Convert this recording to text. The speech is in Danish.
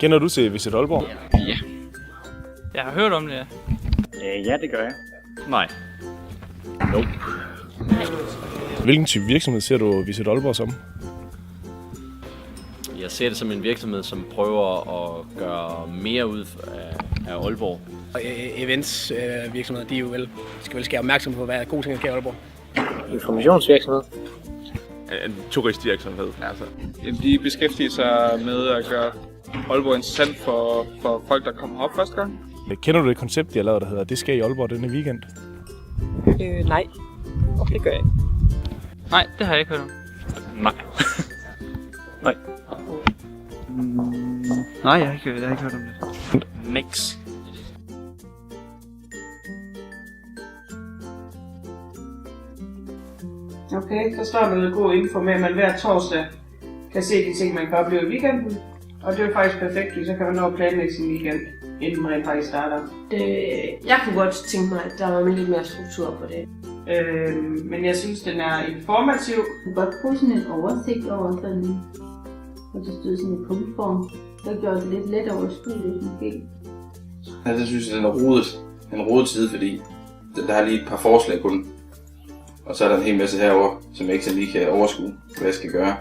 Kender du til Visit Aalborg? Ja. Jeg har hørt om det, ja. Ja, det gør jeg. Nej. Nope. Hvilken type virksomhed ser du Visit Aalborg som? Jeg ser det som en virksomhed, som prøver at gøre mere ud af Aalborg. Events virksomheder, de skal vel skære opmærksom på, hvad gode ting sker i Aalborg. Informationsvirksomhed. En turistvirksomhed, altså. De beskæftiger sig med at gøre Aalborg interessant for folk, der kommer op første gang. Kender du det koncept, de har lavet, der hedder Det sker i Aalborg denne weekend? Nej. Det gør jeg ikke. Nej, det har jeg ikke hørt om. Nej. Nej. Nej, jeg har ikke hørt om det. Nix. Okay, så står der noget god info med, at man hver torsdag kan se de ting, man kan opleve i weekenden. Og det er faktisk perfekt, så kan man nå at planlægge sin weekend, inden man rent faktisk starter. Jeg kunne godt tænke mig, at der var lidt mere struktur på det. Men jeg synes, den er informativ. Du kan godt bruge sådan en oversigt over sådan, og det stod sådan i punktform. Det gjorde det lidt let overskueligt måske. Ja, det synes jeg, den er rodet. En rodet side, fordi der har lige et par forslag kun. Og så er der en hel masse herover, som jeg ikke så lige kan overskue, hvad jeg skal gøre.